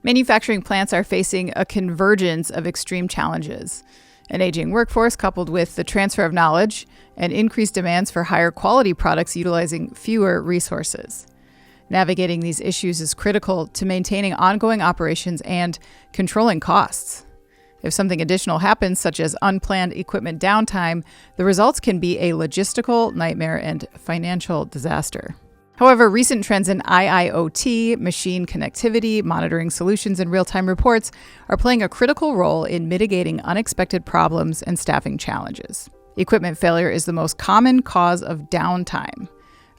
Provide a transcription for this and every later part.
Manufacturing plants are facing a convergence of extreme challenges: an aging workforce coupled with the transfer of knowledge and increased demands for higher quality products utilizing fewer resources. Navigating these issues is critical to maintaining ongoing operations and controlling costs. If something additional happens, such as unplanned equipment downtime, the results can be a logistical nightmare and financial disaster. However, recent trends in IIoT, machine connectivity, monitoring solutions, and real-time reports are playing a critical role in mitigating unexpected problems and staffing challenges. Equipment failure is the most common cause of downtime.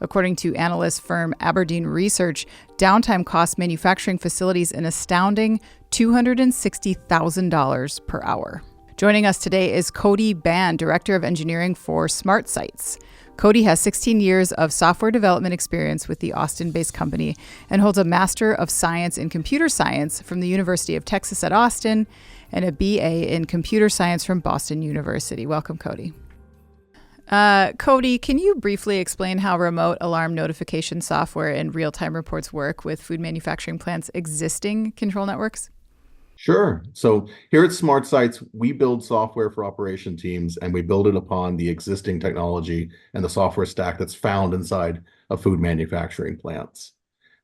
According to analyst firm Aberdeen Research, downtime costs manufacturing facilities an astounding $260,000 per hour. Joining us today is Cody Bann, Director of Engineering for SmartSights. Cody has 16 years of software development experience with the Austin-based company and holds a Master of Science in Computer Science from the University of Texas at Austin and a BA in Computer Science from Boston University. Welcome, Cody. Cody, can you briefly explain how remote alarm notification software and real-time reports work with food manufacturing plants' existing control networks? Sure. So here at SmartSights, we build software for operation teams, and we build it upon the existing technology and the software stack that's found inside of food manufacturing plants.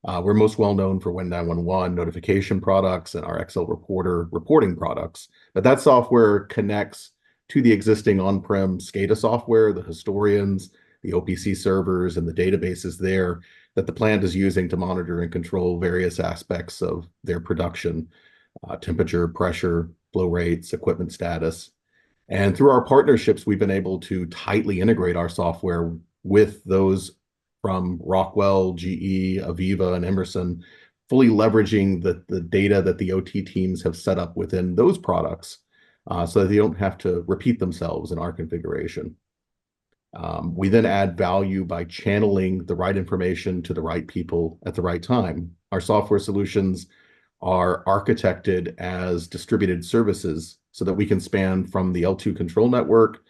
We're most well known for Win 911 notification products and our Excel Reporter reporting products, but that software connects to the existing on-prem SCADA software, the historians, the OPC servers, and the databases there that the plant is using to monitor and control various aspects of their production, temperature, pressure, flow rates, equipment status. And through our partnerships, we've been able to tightly integrate our software with those from Rockwell, GE, Aviva, and Emerson, fully leveraging the data that the OT teams have set up within those products, so that they don't have to repeat themselves in our configuration. We then add value by channeling the right information to the right people at the right time. Our software solutions are architected as distributed services so that we can span from the L2 control network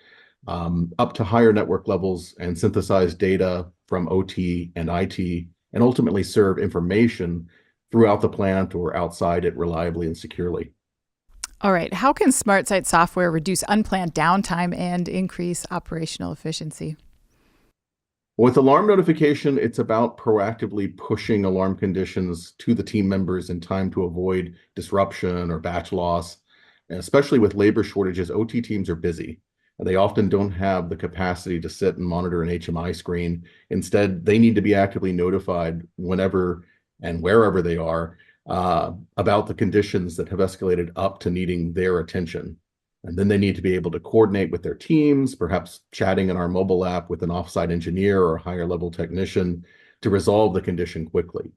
up to higher network levels and synthesize data from OT and IT, and ultimately serve information throughout the plant or outside it reliably and securely. All right. How can SmartSight software reduce unplanned downtime and increase operational efficiency? With alarm notification, it's about proactively pushing alarm conditions to the team members in time to avoid disruption or batch loss. And especially with labor shortages, OT teams are busy, and they often don't have the capacity to sit and monitor an HMI screen. Instead, they need to be actively notified whenever and wherever they are about the conditions that have escalated up to needing their attention. And then they need to be able to coordinate with their teams, perhaps chatting in our mobile app with an offsite engineer or a higher level technician to resolve the condition quickly.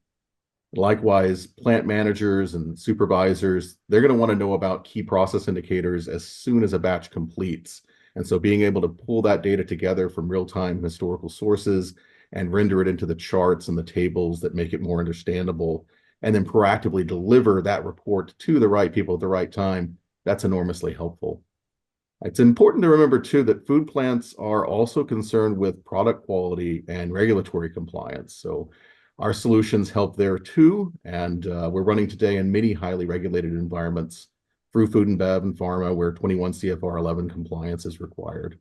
Likewise, plant managers and supervisors, they're going to want to know about key process indicators as soon as a batch completes. And so being able to pull that data together from real-time historical sources and render it into the charts and the tables that make it more understandable, and then proactively deliver that report to the right people at the right time, that's enormously helpful. It's important to remember, too, that food plants are also concerned with product quality and regulatory compliance. So our solutions help there, too, and we're running today in many highly regulated environments through food and bev and pharma, where 21 CFR 11 compliance is required.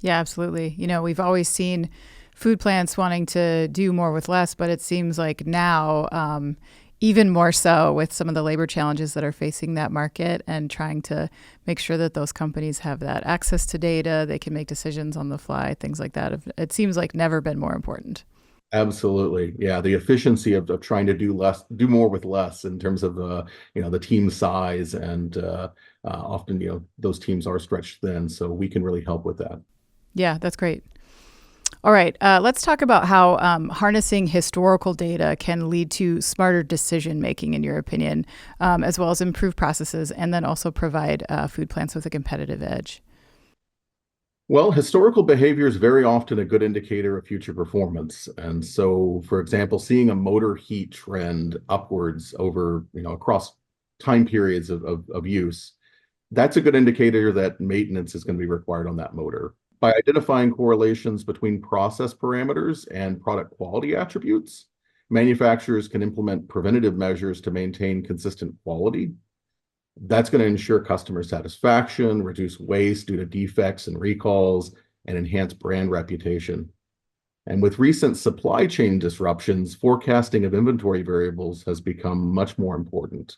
Yeah, absolutely. We've always seen food plants wanting to do more with less, but it seems like now even more so with some of the labor challenges that are facing that market, and trying to make sure that those companies have that access to data, they can make decisions on the fly, things like that. It seems like never been more important. Absolutely. Yeah. The efficiency of trying to do more with less in terms of, the team size, and often, those teams are stretched thin. So we can really help with that. Yeah, that's great. All right, let's talk about how harnessing historical data can lead to smarter decision-making, in your opinion, as well as improve processes, and then also provide food plants with a competitive edge. Well, historical behavior is very often a good indicator of future performance. And so, for example, seeing a motor heat trend upwards over, across time periods of use, that's a good indicator that maintenance is going to be required on that motor. By identifying correlations between process parameters and product quality attributes, Manufacturers can implement preventative measures to maintain consistent quality. That's going to ensure customer satisfaction, reduce waste due to defects and recalls, and enhance brand reputation. And with recent supply chain disruptions, forecasting of inventory variables has become much more important.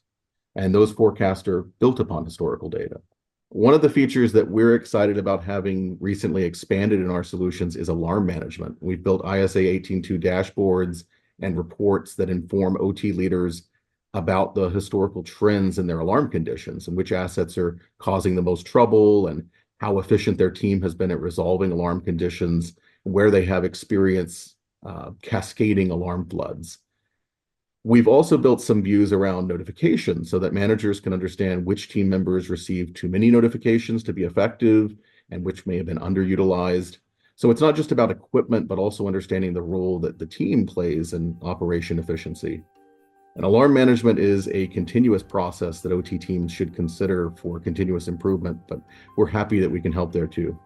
And those forecasts are built upon historical data. One of the features that we're excited about having recently expanded in our solutions is alarm management. We've built ISA 18.2 dashboards and reports that inform OT leaders about the historical trends in their alarm conditions and which assets are causing the most trouble and how efficient their team has been at resolving alarm conditions, where they have experience cascading alarm floods. We've also built some views around notifications so that managers can understand which team members receive too many notifications to be effective and which may have been underutilized. So it's not just about equipment, but also understanding the role that the team plays in operation efficiency. And alarm management is a continuous process that OT teams should consider for continuous improvement, but we're happy that we can help there too.